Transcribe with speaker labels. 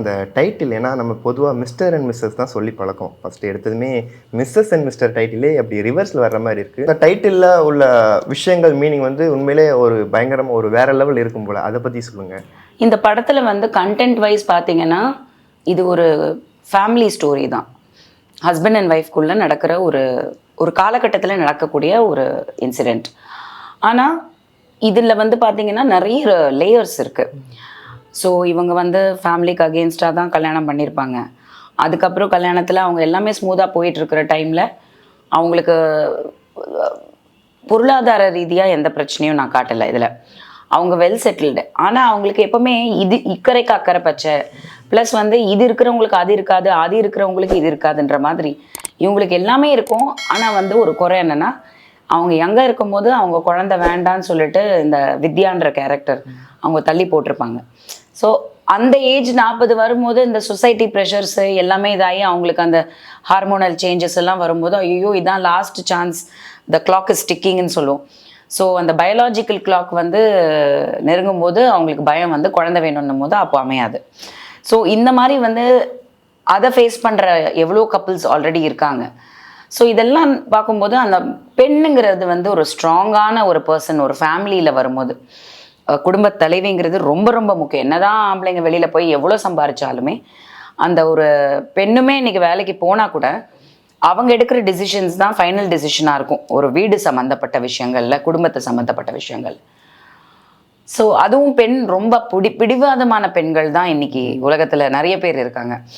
Speaker 1: அந்த டைட்டில். ஏன்னா நம்ம பொதுவாக மிஸ்டர் அண்ட் மிஸ்ஸஸ் தான் சொல்லி பழக்கம். ஃபஸ்ட்டு எடுத்ததுமே மிஸ்ஸஸ் அண்ட் மிஸ்டர் டைட்டிலே அப்படி ரிவர்ஸில் வர்ற மாதிரி இருக்குது. இந்த டைட்டிலில் உள்ள விஷயங்கள் மீனிங் வந்து உண்மையிலே ஒரு பயங்கரமாக ஒரு வேற லெவல் இருக்கும் போல். அதை பற்றி சொல்லுங்கள்.
Speaker 2: இந்த படத்தில் வந்து கண்டென்ட் வைஸ் பார்த்தீங்கன்னா இது ஒரு ஃபேமிலி ஸ்டோரி தான். ஹஸ்பண்ட் அண்ட் ஒய்ஃப்குள்ளே நடக்கிற ஒரு காலகட்டத்தில் நடக்கக்கூடிய ஒரு இன்சிடெண்ட். ஆனால் இதில் வந்து பார்த்திங்கன்னா நிறைய லேயர்ஸ் இருக்குது. ஸோ இவங்க வந்து ஃபேமிலிக்கு அகெயின்ஸ்டாக தான் கல்யாணம் பண்ணியிருப்பாங்க. அதுக்கப்புறம் கல்யாணத்தில் அவங்க எல்லாமே ஸ்மூத்தாக போயிட்டுருக்கிற டைமில் அவங்களுக்கு பொருளாதார ரீதியாக எந்த பிரச்சனையும் நான் காட்டலை இதில். அவங்க வெல் செட்டில்டு. ஆனால் அவங்களுக்கு எப்போவுமே இது இக்கரைக்கு அக்கறை பச்சை, ப்ளஸ் வந்து இது இருக்கிறவங்களுக்கு அது இருக்காது, அது இருக்கிறவங்களுக்கு இது இருக்காதுன்ற மாதிரி இவங்களுக்கு எல்லாமே இருக்கும். ஆனால் வந்து ஒரு குறை என்னென்னா, அவங்க யங்காக இருக்கும்போது அவங்க குழந்தை வேண்டான்னு சொல்லிட்டு இந்த வித்யான்ற கேரக்டர் அவங்க தள்ளி போட்டிருப்பாங்க. ஸோ அந்த ஏஜ் 40 வரும்போது இந்த சொசைட்டி ப்ரெஷர்ஸு எல்லாமே இதாகி அவங்களுக்கு அந்த ஹார்மோனல் சேஞ்சஸ் எல்லாம் வரும்போது ஐயோ இதான் last chance, the clock is டிக்கிங்னு சொல்லுவோம். ஸோ அந்த பயாலாஜிக்கல் கிளாக் வந்து நெருங்கும் போது அவங்களுக்கு பயம் வந்து குழந்தை வேணும்னும் போது அப்போ அமையாது. ஸோ இந்த மாதிரி வந்து அதை ஃபேஸ் பண்ணுற எவ்வளோ கப்புள்ஸ் ஆல்ரெடி இருக்காங்க. ஸோ இதெல்லாம் பார்க்கும்போது அந்த பெண்ணுங்கிறது வந்து ஒரு ஸ்ட்ராங்கான ஒரு பர்சன் ஒரு ஃபேமிலியில் வரும்போது குடும்ப தலைவிங்கிறது ரொம்ப ரொம்ப முக்கியம். என்னதான் ஆம்பளைங்க வெளியில் போய் எவ்வளோ சம்பாதிச்சாலுமே அந்த ஒரு பெண்ணுமே இன்றைக்கி வேலைக்கு போனால் கூட அவங்க எடுக்கிற டிசிஷன்ஸ் தான் ஃபைனல் டிசிஷனாக இருக்கும் ஒரு வீடு சம்மந்தப்பட்ட விஷயங்களில், குடும்பத்தை சம்மந்தப்பட்ட விஷயங்கள். ஸோ அதுவும் பெண் ரொம்ப பிடிவாதமான பெண்கள் தான் இன்றைக்கி உலகத்தில் நிறைய பேர் இருக்காங்க.